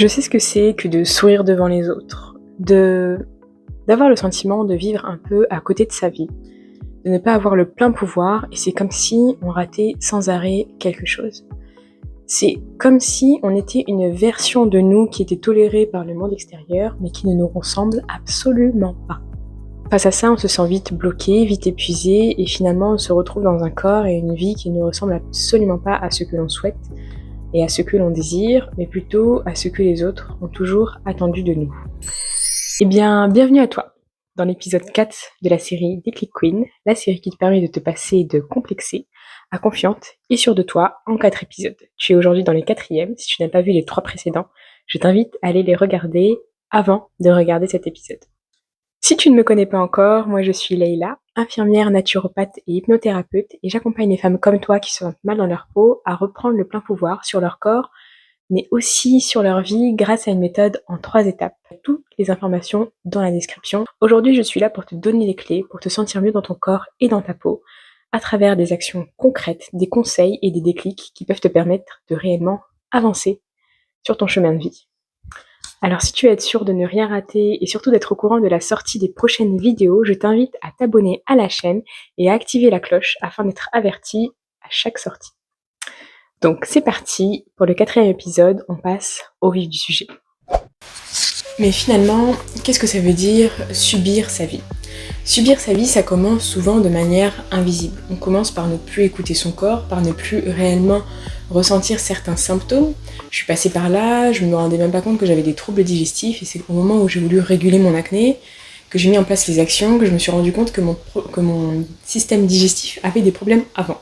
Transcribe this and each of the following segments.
Je sais ce que c'est que de sourire devant les autres, d'avoir le sentiment de vivre un peu à côté de sa vie, de ne pas avoir le plein pouvoir et c'est comme si on ratait sans arrêt quelque chose. C'est comme si on était une version de nous qui était tolérée par le monde extérieur mais qui ne nous ressemble absolument pas. Face à ça, on se sent vite bloqué, vite épuisé et finalement on se retrouve dans un corps et une vie qui ne ressemble absolument pas à ce que l'on souhaite et à ce que l'on désire, mais plutôt à ce que les autres ont toujours attendu de nous. Eh bien, bienvenue à toi dans l'épisode 4 de la série Déclic Queen, la série qui te permet de te passer de complexée à confiante et sûre de toi en 4 épisodes. Tu es aujourd'hui dans les 4e, si tu n'as pas vu les 3 précédents, je t'invite à aller les regarder avant de regarder cet épisode. Si tu ne me connais pas encore, moi je suis Leïla, infirmière, naturopathe et hypnothérapeute et j'accompagne les femmes comme toi qui se sentent mal dans leur peau à reprendre le plein pouvoir sur leur corps, mais aussi sur leur vie grâce à une méthode en 3 étapes. Toutes les informations dans la description. Aujourd'hui je suis là pour te donner les clés, pour te sentir mieux dans ton corps et dans ta peau, à travers des actions concrètes, des conseils et des déclics qui peuvent te permettre de réellement avancer sur ton chemin de vie. Alors si tu veux être sûr de ne rien rater et surtout d'être au courant de la sortie des prochaines vidéos, je t'invite à t'abonner à la chaîne et à activer la cloche afin d'être averti à chaque sortie. Donc c'est parti, pour le 4e épisode, on passe au vif du sujet. Mais finalement, qu'est-ce que ça veut dire subir sa vie ? Subir sa vie, ça commence souvent de manière invisible. On commence par ne plus écouter son corps, par ne plus réellement ressentir certains symptômes. Je suis passée par là, je me rendais même pas compte que j'avais des troubles digestifs et c'est au moment où j'ai voulu réguler mon acné que j'ai mis en place les actions, que je me suis rendu compte que mon système digestif avait des problèmes avant.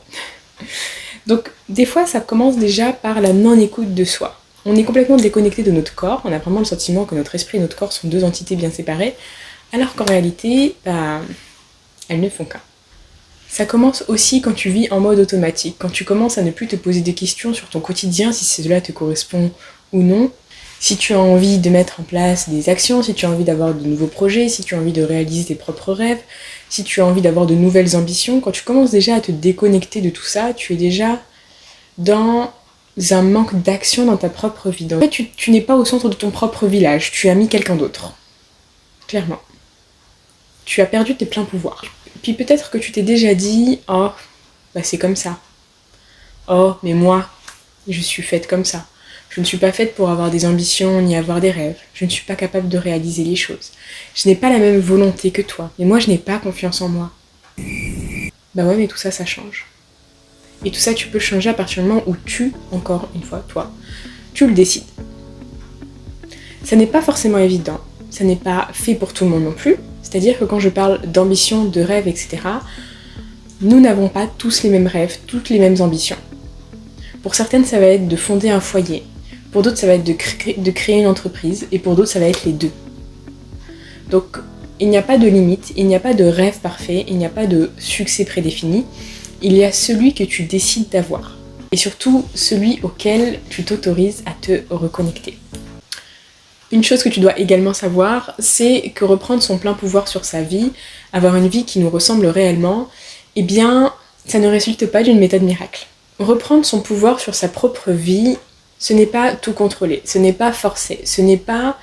Donc des fois ça commence déjà par la non-écoute de soi. On est complètement déconnecté de notre corps, on a vraiment le sentiment que notre esprit et notre corps sont deux entités bien séparées, alors qu'en réalité, elles ne font qu'un. Ça commence aussi quand tu vis en mode automatique, quand tu commences à ne plus te poser de questions sur ton quotidien, si cela te correspond ou non, si tu as envie de mettre en place des actions, si tu as envie d'avoir de nouveaux projets, si tu as envie de réaliser tes propres rêves, si tu as envie d'avoir de nouvelles ambitions, quand tu commences déjà à te déconnecter de tout ça, tu es déjà dans un manque d'action dans ta propre vie. En fait, tu n'es pas au centre de ton propre village, tu as mis quelqu'un d'autre. Clairement. Tu as perdu tes pleins pouvoirs. Puis peut-être que tu t'es déjà dit « Oh, c'est comme ça. Oh, mais moi, je suis faite comme ça. Je ne suis pas faite pour avoir des ambitions ni avoir des rêves. Je ne suis pas capable de réaliser les choses. Je n'ai pas la même volonté que toi. Mais moi, je n'ai pas confiance en moi. » Bah ouais, mais tout ça, ça change. Et tout ça, tu peux le changer à partir du moment où tu, encore une fois, toi, tu le décides. Ça n'est pas forcément évident. Ça n'est pas fait pour tout le monde non plus. C'est-à-dire que quand je parle d'ambition, de rêve, etc., nous n'avons pas tous les mêmes rêves, toutes les mêmes ambitions. Pour certaines, ça va être de fonder un foyer. Pour d'autres, ça va être de créer une entreprise. Et pour d'autres, ça va être les deux. Donc, il n'y a pas de limite, il n'y a pas de rêve parfait, il n'y a pas de succès prédéfini. Il y a celui que tu décides d'avoir. Et surtout, celui auquel tu t'autorises à te reconnecter. Une chose que tu dois également savoir, c'est que reprendre son plein pouvoir sur sa vie, avoir une vie qui nous ressemble réellement, eh bien, ça ne résulte pas d'une méthode miracle. Reprendre son pouvoir sur sa propre vie, ce n'est pas tout contrôler, ce n'est pas forcer, ce n'est pas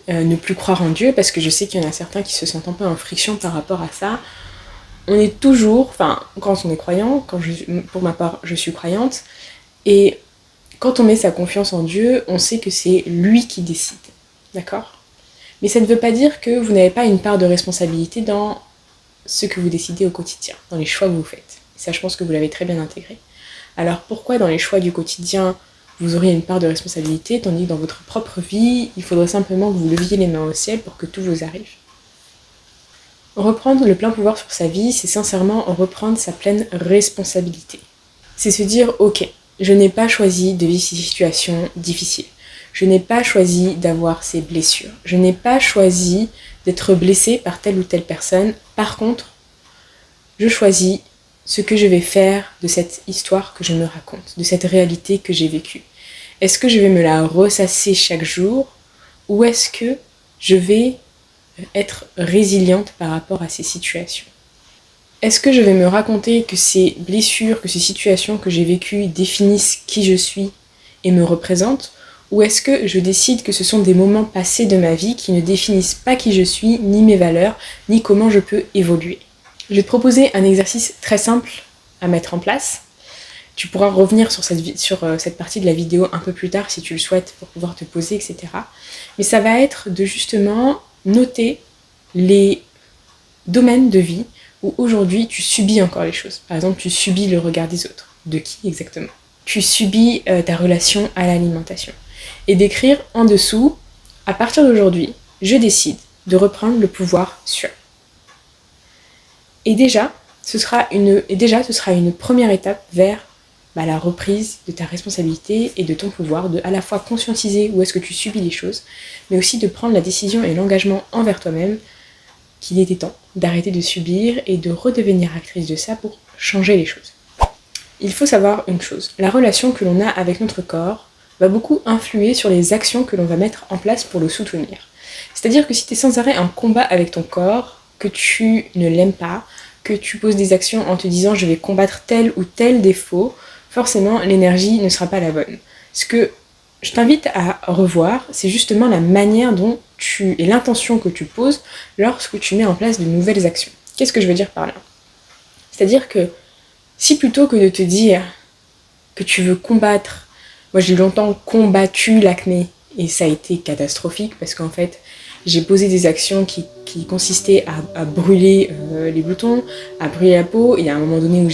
ne plus croire en Dieu, parce que je sais qu'il y en a certains qui se sentent un peu en friction par rapport à ça. On est toujours, quand on est croyant, pour ma part, je suis croyante, et quand on met sa confiance en Dieu, on sait que c'est lui qui décide. D'accord ? Mais ça ne veut pas dire que vous n'avez pas une part de responsabilité dans ce que vous décidez au quotidien, dans les choix que vous faites. Et ça, je pense que vous l'avez très bien intégré. Alors pourquoi dans les choix du quotidien, vous auriez une part de responsabilité, tandis que dans votre propre vie, il faudrait simplement que vous leviez les mains au ciel pour que tout vous arrive ? Reprendre le plein pouvoir sur sa vie, c'est sincèrement reprendre sa pleine responsabilité. C'est se dire, ok, je n'ai pas choisi de vivre ces situations difficiles. Je n'ai pas choisi d'avoir ces blessures. Je n'ai pas choisi d'être blessée par telle ou telle personne. Par contre, je choisis ce que je vais faire de cette histoire que je me raconte, de cette réalité que j'ai vécue. Est-ce que je vais me la ressasser chaque jour ou est-ce que je vais être résiliente par rapport à ces situations ? Est-ce que je vais me raconter que ces blessures, que ces situations que j'ai vécues définissent qui je suis et me représentent ? Ou est-ce que je décide que ce sont des moments passés de ma vie qui ne définissent pas qui je suis, ni mes valeurs, ni comment je peux évoluer? Je vais te proposer un exercice très simple à mettre en place. Tu pourras revenir sur cette partie de la vidéo un peu plus tard si tu le souhaites pour pouvoir te poser, etc. Mais ça va être de justement noter les domaines de vie où aujourd'hui tu subis encore les choses. Par exemple, tu subis le regard des autres. De qui exactement? Tu subis ta relation à l'alimentation. Et d'écrire en dessous, à partir d'aujourd'hui, je décide de reprendre le pouvoir sur. Et déjà, ce sera une première étape vers la reprise de ta responsabilité et de ton pouvoir, de à la fois conscientiser où est-ce que tu subis les choses, mais aussi de prendre la décision et l'engagement envers toi-même qu'il était temps d'arrêter de subir et de redevenir actrice de ça pour changer les choses. Il faut savoir une chose, la relation que l'on a avec notre corps va beaucoup influer sur les actions que l'on va mettre en place pour le soutenir. C'est-à-dire que si tu es sans arrêt en combat avec ton corps, que tu ne l'aimes pas, que tu poses des actions en te disant je vais combattre tel ou tel défaut, forcément l'énergie ne sera pas la bonne. Ce que je t'invite à revoir, c'est justement la manière dont et l'intention que tu poses lorsque tu mets en place de nouvelles actions. Qu'est-ce que je veux dire par là? C'est-à-dire que si plutôt que de te dire que tu veux combattre, moi j'ai longtemps combattu l'acné et ça a été catastrophique parce qu'en fait j'ai posé des actions qui consistaient à brûler les boutons, à brûler la peau, et à un moment donné où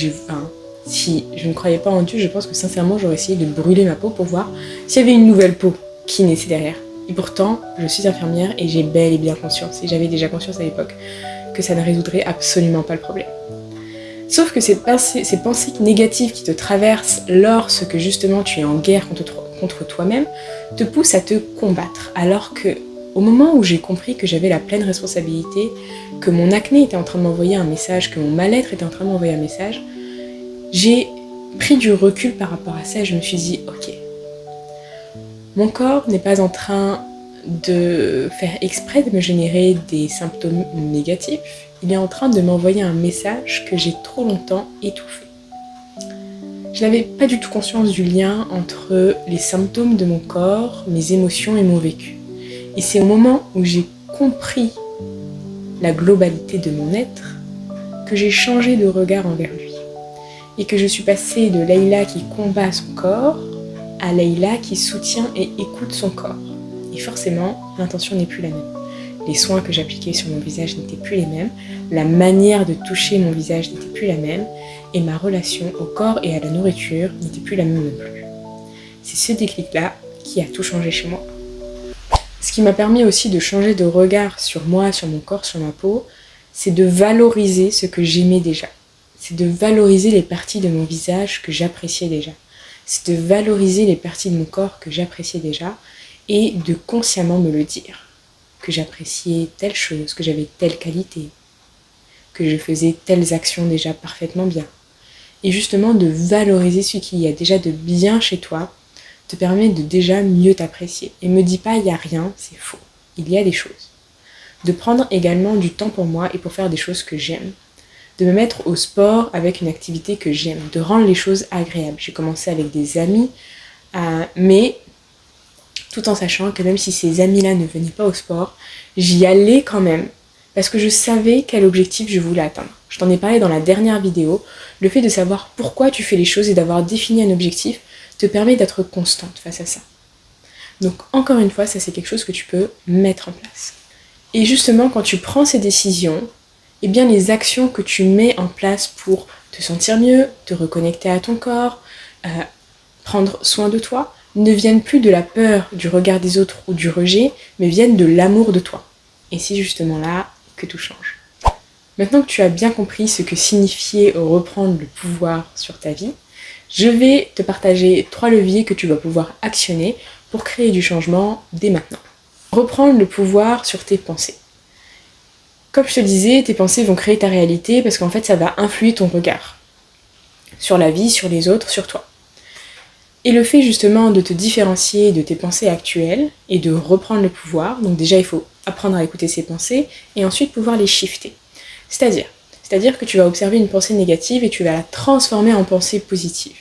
si je ne croyais pas en Dieu, je pense que sincèrement j'aurais essayé de brûler ma peau pour voir s'il y avait une nouvelle peau qui naissait derrière. Et pourtant, je suis infirmière et j'ai bel et bien conscience, et j'avais déjà conscience à l'époque, que ça ne résoudrait absolument pas le problème. Sauf que ces pensées négatives qui te traversent lorsque justement tu es en guerre contre toi-même te poussent à te combattre, alors que au moment où j'ai compris que j'avais la pleine responsabilité, que mon acné était en train de m'envoyer un message, que mon mal-être était en train de m'envoyer un message, j'ai pris du recul par rapport à ça et je me suis dit, ok, mon corps n'est pas en train de faire exprès de me générer des symptômes négatifs, il est en train de m'envoyer un message que j'ai trop longtemps étouffé. Je n'avais pas du tout conscience du lien entre les symptômes de mon corps, mes émotions et mon vécu. Et c'est au moment où j'ai compris la globalité de mon être que j'ai changé de regard envers lui. Et que je suis passée de Leïla qui combat son corps à Leïla qui soutient et écoute son corps. Et forcément, l'intention n'est plus la même. Les soins que j'appliquais sur mon visage n'étaient plus les mêmes, la manière de toucher mon visage n'était plus la même, et ma relation au corps et à la nourriture n'était plus la même non plus. C'est ce déclic-là qui a tout changé chez moi. Ce qui m'a permis aussi de changer de regard sur moi, sur mon corps, sur ma peau, c'est de valoriser ce que j'aimais déjà. C'est de valoriser les parties de mon visage que j'appréciais déjà. C'est de valoriser les parties de mon corps que j'appréciais déjà et de consciemment me le dire. Que j'appréciais telle chose, que j'avais telle qualité, que je faisais telles actions déjà parfaitement bien. Et justement de valoriser ce qu'il y a déjà de bien chez toi te permet de déjà mieux t'apprécier. Et me dis pas il n'y a rien, c'est faux. Il y a des choses. De prendre également du temps pour moi et pour faire des choses que j'aime. De me mettre au sport avec une activité que j'aime, de rendre les choses agréables. J'ai commencé avec des amis, mais tout en sachant que même si ces amis-là ne venaient pas au sport, j'y allais quand même, parce que je savais quel objectif je voulais atteindre. Je t'en ai parlé dans la dernière vidéo, le fait de savoir pourquoi tu fais les choses et d'avoir défini un objectif te permet d'être constante face à ça. Donc encore une fois, ça c'est quelque chose que tu peux mettre en place. Et justement, quand tu prends ces décisions, eh bien les actions que tu mets en place pour te sentir mieux, te reconnecter à ton corps, prendre soin de toi, ne viennent plus de la peur du regard des autres ou du rejet, mais viennent de l'amour de toi. Et c'est justement là que tout change. Maintenant que tu as bien compris ce que signifiait reprendre le pouvoir sur ta vie, je vais te partager 3 leviers que tu vas pouvoir actionner pour créer du changement dès maintenant. Reprendre le pouvoir sur tes pensées. Comme je te disais, tes pensées vont créer ta réalité parce qu'en fait ça va influer ton regard sur la vie, sur les autres, sur toi. Et le fait justement de te différencier de tes pensées actuelles et de reprendre le pouvoir, donc déjà il faut apprendre à écouter ses pensées et ensuite pouvoir les shifter. C'est-à-dire que tu vas observer une pensée négative et tu vas la transformer en pensée positive.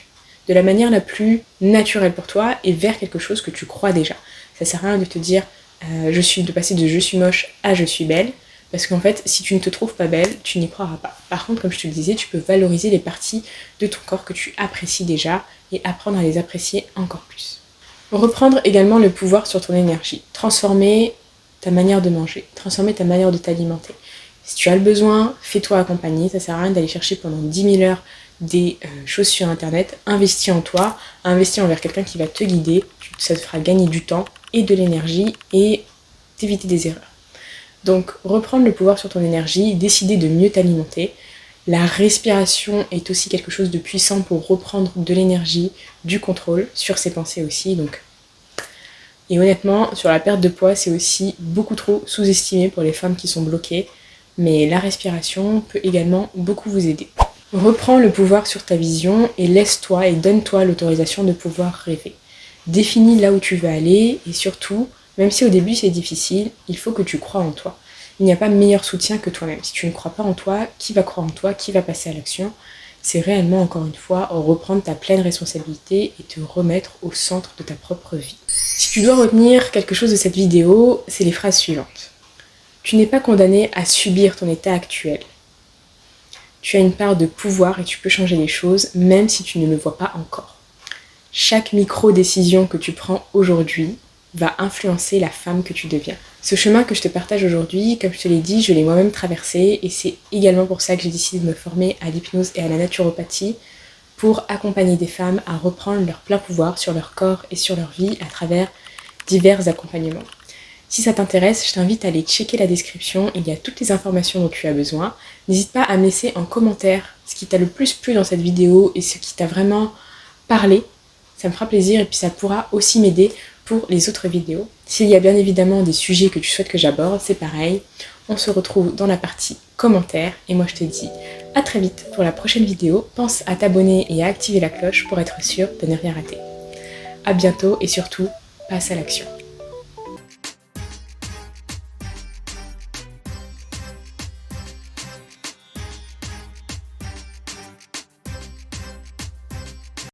de la manière la plus naturelle pour toi et vers quelque chose que tu crois déjà. Ça sert à rien de te dire de passer de je suis moche à je suis belle, parce qu'en fait, si tu ne te trouves pas belle, tu n'y croiras pas. Par contre, comme je te le disais, tu peux valoriser les parties de ton corps que tu apprécies déjà et apprendre à les apprécier encore plus. Reprendre également le pouvoir sur ton énergie. Transformer ta manière de manger, transformer ta manière de t'alimenter. Si tu as le besoin, fais-toi accompagner. Ça sert à rien d'aller chercher pendant 10 000 heures des choses sur internet. Investis en toi, investis envers quelqu'un qui va te guider. Ça te fera gagner du temps et de l'énergie et t'éviter des erreurs. Donc reprendre le pouvoir sur ton énergie, décider de mieux t'alimenter. La respiration est aussi quelque chose de puissant pour reprendre de l'énergie, du contrôle sur ses pensées aussi. Et honnêtement, sur la perte de poids, c'est aussi beaucoup trop sous-estimé pour les femmes qui sont bloquées. Mais la respiration peut également beaucoup vous aider. Reprends le pouvoir sur ta vision et laisse-toi et donne-toi l'autorisation de pouvoir rêver. Définis là où tu veux aller et surtout, même si au début c'est difficile, il faut que tu crois en toi. Il n'y a pas meilleur soutien que toi-même. Si tu ne crois pas en toi, qui va croire en toi, qui va passer à l'action? C'est réellement, encore une fois, reprendre ta pleine responsabilité et te remettre au centre de ta propre vie. Si tu dois retenir quelque chose de cette vidéo, c'est les phrases suivantes. Tu n'es pas condamné à subir ton état actuel. Tu as une part de pouvoir et tu peux changer les choses, même si tu ne le vois pas encore. Chaque micro-décision que tu prends aujourd'hui va influencer la femme que tu deviens. Ce chemin que je te partage aujourd'hui, comme je te l'ai dit, je l'ai moi-même traversé et c'est également pour ça que j'ai décidé de me former à l'hypnose et à la naturopathie pour accompagner des femmes à reprendre leur plein pouvoir sur leur corps et sur leur vie à travers divers accompagnements. Si ça t'intéresse, je t'invite à aller checker la description, il y a toutes les informations dont tu as besoin. N'hésite pas à me laisser en commentaire ce qui t'a le plus plu dans cette vidéo et ce qui t'a vraiment parlé. Ça me fera plaisir et puis ça pourra aussi m'aider pour les autres vidéos. S'il y a bien évidemment des sujets que tu souhaites que j'aborde, c'est pareil. On se retrouve dans la partie commentaires et moi je te dis à très vite pour la prochaine vidéo. Pense à t'abonner et à activer la cloche pour être sûr de ne rien rater. A bientôt et surtout, passe à l'action.